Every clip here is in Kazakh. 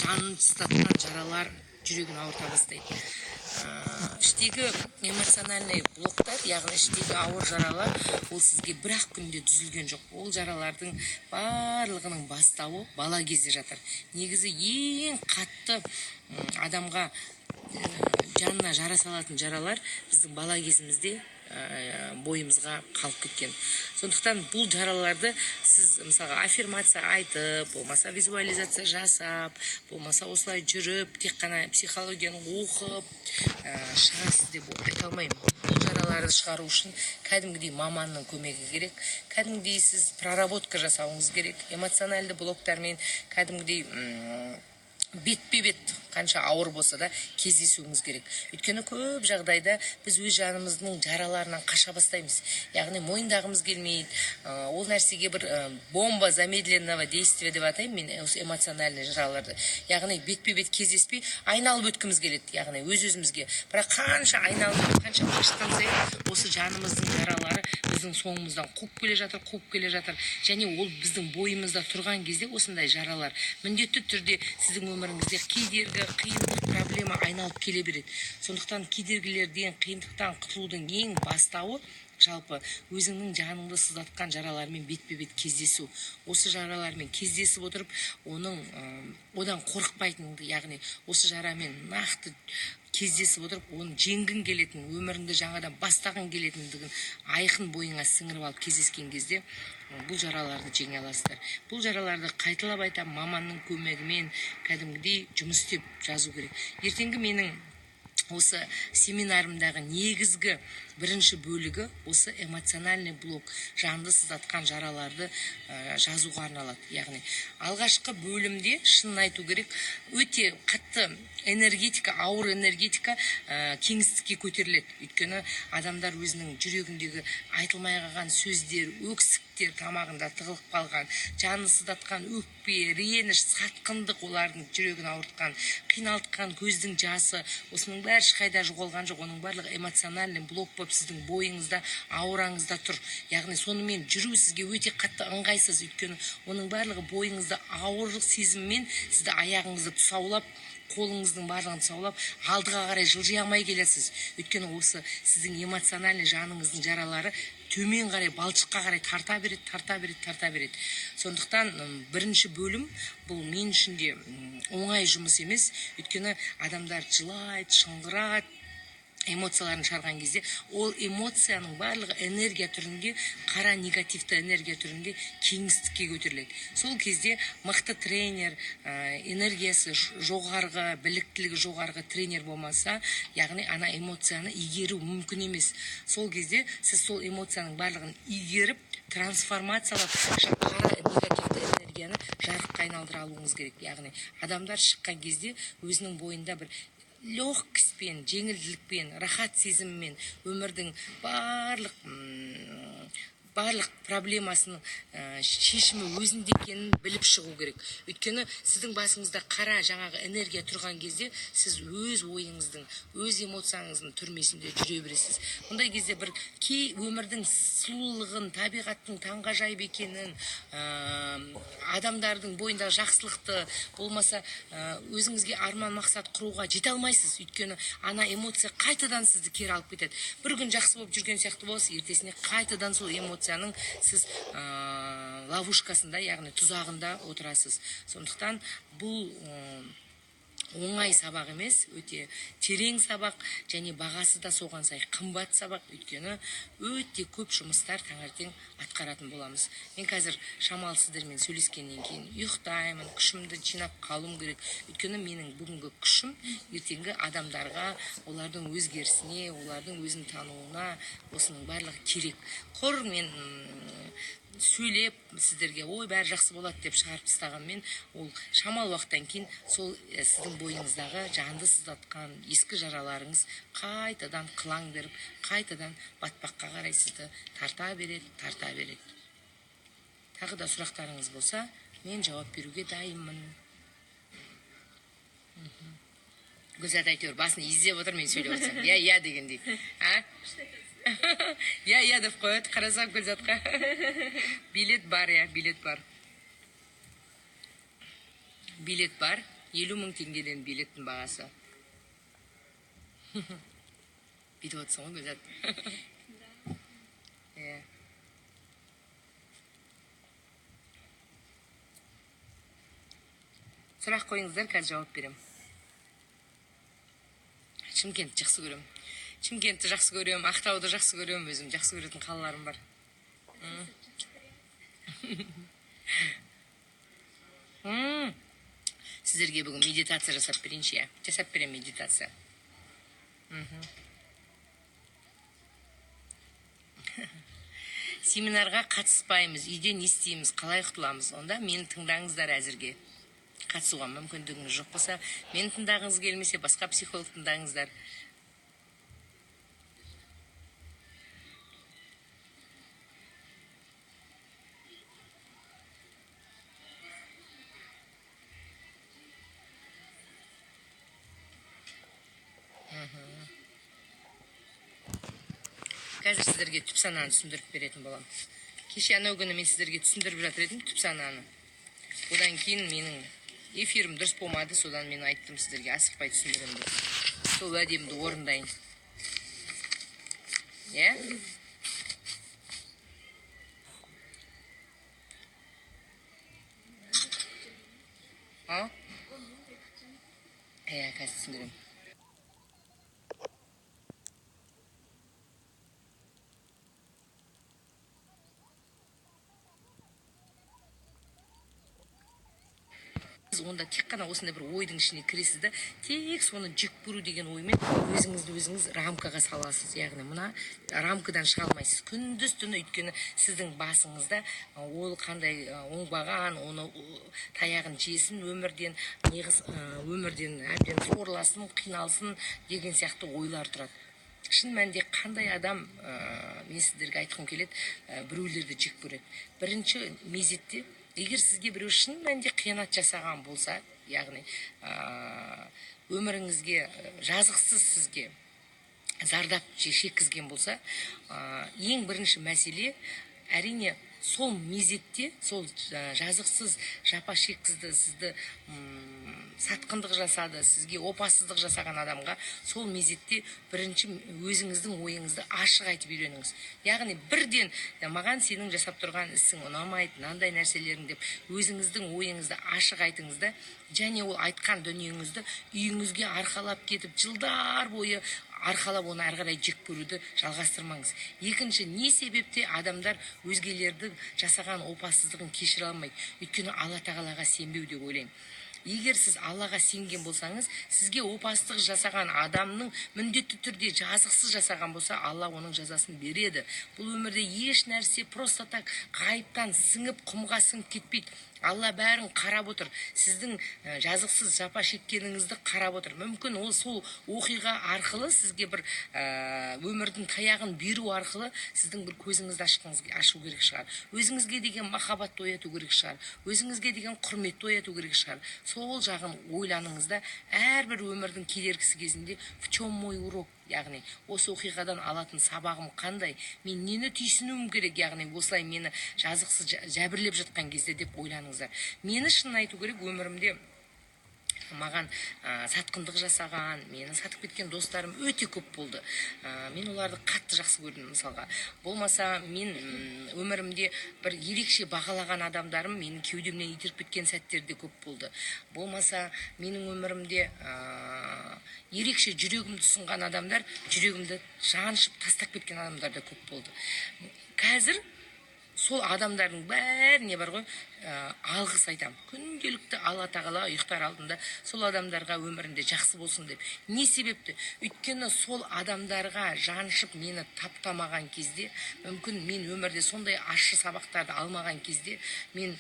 жанын сыздатқан жаралар жүрегін ауырта бастайды. Іштегі эмоциональный блоктар, яғни іштегі ауыр жаралар, ол сізге бір-ақ күнде түзілген жоқ. Ол жаралардың барлығының бастауы бала кезде жатыр. Негізі ең қатты адамға жанына жара салатын жаралар біздің бала кезімізде бойымызға қалып кеткен. Сондықтан бұл жараларды сіз мысалға аффирмация айтып, болмаса визуализация жасап, болмаса осылай жүріп, тек қана психологияны оқып шығасыз деп айта алмаймын. Бұл жараларды шығару үшін кәдімгідей маманның көмегі керек. Кәдімгідей сіз проработка жасауыңыз керек. Эмоциональды блоктармен кәдімгідей бетпе-бет қанша ауыр болса да кездесуіңіз керек. Өйткені көп жағдайда біз өз жанымыздың жараларынан қаша бастаймыз. Яғни мойындағымыз келмейді. Ол нәрсеге бір бомба замедленного действия деп атаймын мен осы эмоциональный жараларды. Яғни бетпе-бет кездеспей айналып өткіміз келеді. Яғни өз-өзімізге. Бірақ қанша айналып, қанша қашқан сайын осы жанымыздың жаралары біздің соңымыздан қуып келе жатыр. Және ол біздің бойымызда тұрған кезде осындай жаралар міндетті түрде сіздің өміріңізде кедергі, қиындық, проблема айналып келе береді. Сондықтан кедергілерден, қиындықтан құтылудың ең бастауы жалпы өзіңнің жаныңды сыздатқан жаралармен бетпе-бет кездесу. Осы жаралармен кездесіп отырып, одан қорықпайтыныңды, яғни осы жарамен нақты кездесіп отырып, оны жеңгің келетін, өміріңді жаңадан бастағың келетіндігін айқын бойыңа сіңіріп алып кездескен кезде бұл жараларды жеңе аласыздар. Бұл жараларды қайталап айтам, маманның көмегімен кәдімгідей жұмыс істеп жазу керек. Ертеңгі менің осы семинарымдағы негізгі бірінші бөлігі осы эмоциональный блок, жанды сыздатқан жараларды жазуға арналады. Яғни алғашқы бөлімде шынын айту керек, өте қатты энергетика, ауыр энергетика кеңістікке көтеріледі. Өйткені адамдар өзінің жүрегіндегі айтылмай қалған сөздер, өксіктер тамағында тығылып қалған, жаны сыздатқан өкпе, реніш, сатқындық олардың жүрегін ауыртқан, қиналтқан көздің жасы, осының бәрі ешқайда жоғалған жоқ. Оның барлығы эмоциональный блок болып сіздің бойыңызда, аураңызда тұр. Яғни сонымен жүру сізге өте қатты ыңғайсыз. Өйткені оның барлығы бойыңызда ауырлық сезіммен сізді аяғыңызды тұсаулап, қолыңыздың барлығын тұсаулап, алдыға қарай жылжи алмай келесіз. Өйткені осы сіздің эмоциональный жаныңыздың жаралары төмен қарай, балшыққа қарай тарта береді. Сондықтан бірінші бөлім бұл мен үшін де оңай жұмыс емес. Өйткені адамдар жылайды, шыңғырады, эмоцияларын шығарған кезде, ол эмоцияның барлығы энергия түрінде, қара негативті энергия түрінде кеңістікке көтеріледі. Сол кезде мықты тренер, энергиясы жоғарғы, біліктілігі жоғарғы тренер болмаса, яғни ана эмоцияны игеру мүмкін емес. Сол кезде сіз сол эмоцияның барлығын игеріп, трансформациялап, қара негативті энергияны жарыққа айналдыра алуыңыз керек. Яғни адамдар шыққан кезде өзінің бойында бір легкостьпен, жеңілділікпен, рахат сезіммен өмірдің барлық проблемасының шешімі өзінде екенін біліп шығу керек. Өйткені сіздің басыңызда қара жаңағы энергия тұрған кезде сіз өз ойыңыздың, өз эмоцияңыздың түрмесінде жүре бересіз. Мұндай кезде бір кей өмірдің сұлулығын, табиғаттың таңғажайып екенін, адамдардың бойындағы жақсылықты, болмаса өзіңізге арман мақсат құруға жете алмайсыз. Өйткені ана эмоция қайтадан сізді кері алып кетеді. Bir күн жақсы болып жүрген сияқты болса, ертесіне қайтадан сол эмоцияның сіз ловушкасында, яғни тұзағында отырасыз. Сондықтан бұл оңай сабақ емес, өте терең сабақ, және бағасы да соған сай қымбат сабақ. Өйткені өте көп жұмыстар таңертең атқаратын боламыз. Мен қазір шамалы сіздермен сөйлескеннен кейін ұйықтаймын, күшімді жинап қалуым керек. Өйткені менің бүгінгі күшім ертеңгі адамдарға, олардың өзгерісіне, олардың өзін тануына осының барлығы керек. Құр мен сөйлеп сіздерге ой бәрі жақсы болады деп шығарып тастағанмен, ол шамалы уақыттан кейін сол сіздің бойыңыздағы жанды сыздатқан ескі жараларыңыз қайтадан қылаң беріп, қайтадан батпаққа қарай сізді тарта береді. Тағы да сұрақтарыңыз болса, мен жауап беруге дайынмын. Гүлзат әйтеуір басын изеп отыр, мен сөйлеп отырсам. Я дегендей. Я деп қояды, қарасам Гүлзатқа. Билет бар. Билет бар. 50 000 теңгеден билеттің бағасы. Бүйтіп отырсың ғой Гүлзат. Сұрақ қойыңыздар, қазір жауап берем. Шымкентті жақсы көрем. Шымкентті жақсы көрем, Ақтауды жақсы көрем, өзім жақсы көретін қалаларым бар. Сіздерге бүгін медитация жасап берейінші, я. Жасап берем медитация. Семинарға қатыспаймыз, үйде не істейміз, қалай құтыламыз? Онда мені тыңдаңыздар әзірге. Қатысуға мүмкіндігіңіз жоқ болса, мені тыңдағыңыз келмесе, басқа психолог тыңдаңыздар. Қазір сіздерге түп сананы түсіндіріп беретін болам. Кеше анау күні мен сіздерге түсіндіріп жатыр едім түп сананы. Одан кейін менің эфирім дұрыс болмады, содан мен айттым сіздерге асықпай түсіндірем деп. Сол уәдемді орындайын. Иә? Қазір түсіндірем. Онда тек қана осындай бір ойдың ішіне кіресіз да, тек соны жек көру деген оймен өзіңізді өзіңіз рамкаға саласыз. Яғни мына рамкадан шыға алмайсыз. Күндіз түні, өйткені сіздің басыңызда ол қандай оңбаған, оны таяғын жесін өмірден, өмірден әбден сорласын, қиналсын деген сияқты ойлар тұрады. Шын мәнінде қандай адам, мен сіздерге айтқым келеді, біреулерді жек көреді. Бірінші мезетте, егер сізге біреу шын мәнінде қиянат жасаған болса, яғни өміріңізге жазықсыз сізге зардап шеккізген болса, ең бірінші мәселе әрине сол мезетте, сол жазықсыз жапа шеккізді, сізді сатқындық жасады, сізге опасыздық жасаған адамға сол мезетте бірінші өзіңіздің ойыңызды ашық айтып үйреніңіз. Яғни бірден маған сенің жасап тұрған ісің ұнамайды, мынандай нәрселерің деп өзіңіздің ойыңызды ашық айтыңыз да, және ол айтқан дүниеңізді үйіңізге арқалап кетіп, жылдар бойы арқалап оны ары қарай жек көруді жалғастырмаңыз. Екінші, не себепте адамдар өзгелердің жасаған опасыздығын кешіре алмайды? Өйткені Алла тағалаға сенбеу деп ойлаймын. Егер сіз Аллаға сенген болсаңыз, сізге опасыздық жасаған адамның міндетті түрде жазықсыз жасаған болса, Алла оның жазасын береді. Бұл өмірде еш нәрсе просто так ғайыптан сіңіп, құмға сіңіп кетпейді. Алла бәрін қарап отыр. Сіздің жазықсыз жапа шеккеніңізді қарап отыр. Мүмкін ол сол оқиға арқылы сізге бір өмірдің таяғын беру арқылы сіздің бір көзіңізді ашу керек шығар. Өзіңізге деген махаббатты ояту керек шығар. Өзіңізге деген құрметті ояту керек шығар. Сол жағын ойланыңыз да, әрбір өмірдің кедергісі кезінде в чем мой урок? Яғни осы оқиғадан алатын сабағым қандай, мен нені түйсінуім керек, яғни осылай мені жазықсыз жәбірлеп жатқан кезде деп ойланыңыздар. Мені шын айту керек, өмірімде маған сатқындық жасаған, мені сатып кеткен достарым өте көп болды. Мен оларды қатты жақсы көрдім, мысалға. Болмаса, мен өмірімде бір ерекше бағалаған адамдарым менің кеудемнен итеріп кеткен сәттерде көп болды. Болмаса, менің өмірімде ерекше жүрегімді ұсынған адамдар, жүрегімді жаншып тастап кеткен адамдар да көп болды. Қазір сол адамдардың бәріне бар ғой, алғыс айтам. Күнделікті Алла тағала ұйықтар алдында сол адамдарға өмірінде жақсы болсын деп. Не себепті? Өйткені сол адамдарға жаншып мені таптамаған кезде, мүмкін мен өмірде сондай ащы сабақтарды алмаған кезде, мен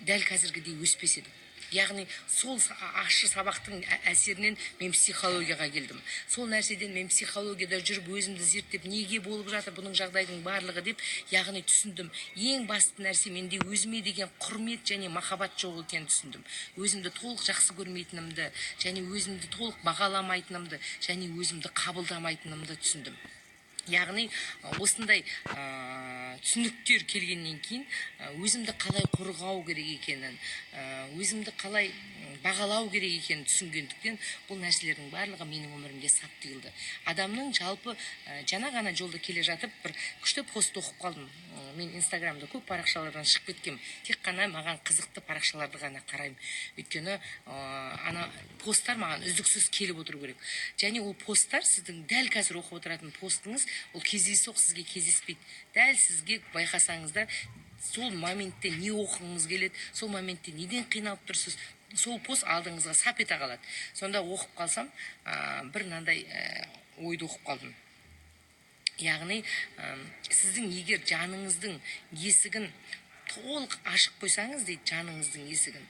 дәл қазіргідей өспес едім. Яғни сол ащы сабақтың әсерінен мен психологияға келдім. Сол нәрседен мен психологияда жүріп өзімді зерттеп, неге болып жатыр бұның жағдайдың барлығы деп, яғни түсіндім. Ең басты нәрсе менде өзіме деген құрмет және махаббат жоқ екенін түсіндім. Өзімді толық жақсы көрмейтінімді, және өзімді толық бағаламайтынымды, және өзімді қабылдамайтынымды түсіндім. яғни осындай түсініктер келгеннен кейін өзімді қалай қорғау керек екенін, өзімді қалай бағалау керек екенін түсінгендіктен бұл нәрселердің барлығы менің өмірімде сап түйілді. Адамның жалпы жаңа ғана жолда келе жатып бір күшті пост оқып қалдым. Мен инстаграмда көп парақшалардан шығып кеткем. Тек қана маған қызықты парақшаларды ғана қараймын. Өйткені ана посттар маған үздіксіз келіп отыру керек. Және ол посттар сіздің дәл қазір оқып отыратын постыңыз ол кездейсоқ сізге кездеспейді. Дәл сізге байқасаңыздар сол моментте не оқығыңыз келеді, сол моментте неден қиналып тұрсыз, сол пост алдыңызға сап ете қалады. Сонда оқып қалсам, бір мынандай ойды оқып қалдым. Яғни сіздің егер жаныңыздың есігін толық ашып қойсаңыз дейді, жаныңыздың есігін,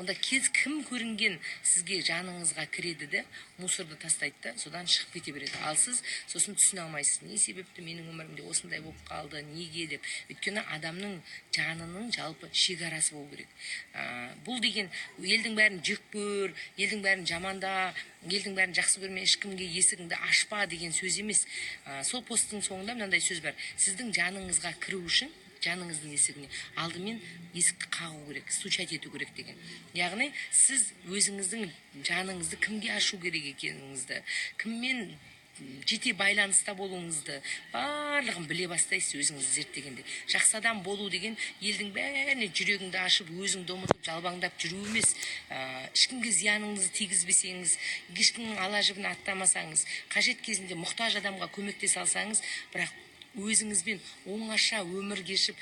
онда кім көрінген сізге жаныңызға кіреді де мусорды тастайды да содан шығып кете береді. Ал сіз сосын түсіне алмайсыз, не себепті менің өмірімде осындай болып қалды, неге деп. Өйткені адамның жанының жалпы шекарасы болу керек. Бұл деген елдің бәрін жек көр, елдің бәрін жаманда, елдің бәрін жақсы көрме, ешкімге есігіңді ашпа деген сөз емес. Сол посттың соңында мынандай сөз бар. Сіздің жаныңызға кіру үшін жаныңыздың есігіне алдымен есікті қағу керек, стучать ету керек деген. Яғни сіз өзіңіздің жаныңызды кімге ашу керек екеніңізді, кіммен жете байланыста болуыңызды барлығын біле бастайсыз өзіңізді зерттегенде. Жақсы адам болу деген елдің бәріне жүрегіңді ашып, өзіңді ұмытып, жалбаңдап жүру емес. Ешкімге зияныңызды тигізбесеңіз, ешкімнің ала жібін аттамасаңыз, қажет кезінде мұқтаж адамға көмектесе алсаңыз, бірақ өзіңізбен оңаша өмір кешіп,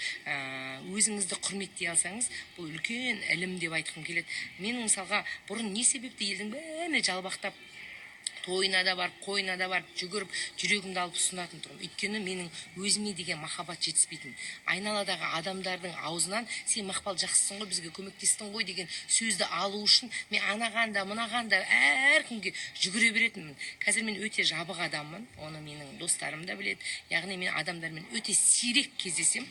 өзіңізді құрметтей алсаңыз, бұл үлкен ілім деп айтқым келеді. Менің мысалға бұрын не себепті елдің бәріне жалбақтап, тойына да бар, қойына да бар, жүгіріп, жүрегімді алып ұсынатын тұрмын. Өйткені менің өзіме деген махаббат жетіспейтін. Айналадағы адамдардың аузынан сен Мақпал жақсысың ғой, бізге көмектестің ғой деген сөзді алу үшін мен анаған да, мынаған да әркімге жүгіре беретінмін. Қазір мен өте жабық адаммын, оны менің достарым да біледі. Яғни мен адамдармен өте сирек кездесем,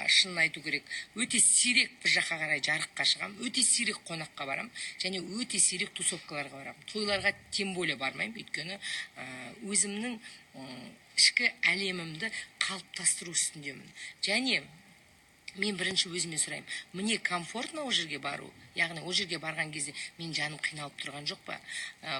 шынын айту керек, өте сирек бір жаққа қарай жарыққа шығам, өте сирек қонаққа барам, және өте сирек тусовкаларға барам. Тойларға тем более бармаймын, өйткені өзімнің ішкі әлемімді қалыптастыру үстіндемін. Және мен бірінші өзіме сұраймын, мне комфортно ол жерге бару? Яғни ол жерге барған кезде мен жаным қиналып тұрған жоқ па?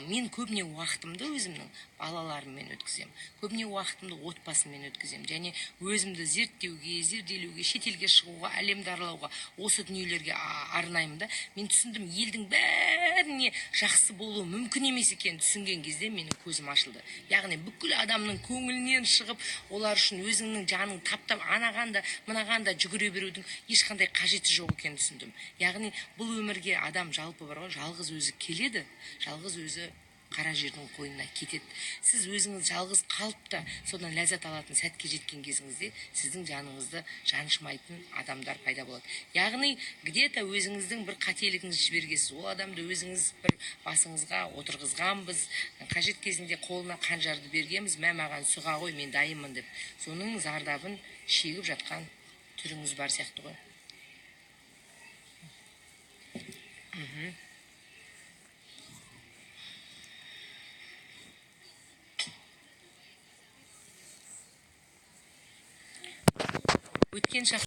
Мен көбіне уақытымды өзімнің балаларыммен өткізем. Көбіне уақытымды отбасыммен өткізем. Және өзімді зерттеуге, зерделеуге, шетелге шығуға, әлемді аралауға, осы дүниелерге арнаймын да. Мен түсіндім, елдің бәріне жақсы болу мүмкін емес екенін түсінген кезде менің көзім ашылды. Яғни бүкіл адамның көңілінен шығып, олар үшін өзіңнің жаның таптап, анаған да, мынаған да жүгіре берудің ешқандай қажеті жоқ екенін түсіндім. Яғни бұл өмірге адам жалпы бар ғой, жалғыз өзі келеді, жалғыз өзі қара жердің қойнына кетеді. Сіз өзіңіз жалғыз қалып та содан ләззат алатын сәтке жеткен кезіңізде сіздің жаныңызды жаншымайтын адамдар пайда болады. Яғни где-то өзіңіздің бір қателігіңізді жібергенсіз, ол адамды өзіңіз бір басыңызға отырғызғанбыз, қажет кезінде қолына қанжарды бергенбіз, маған сұға ғой, мен дайынмын деп. Соның зардабын шегіп жатқан түріңіз бар сияқты ғой. Өткен шақ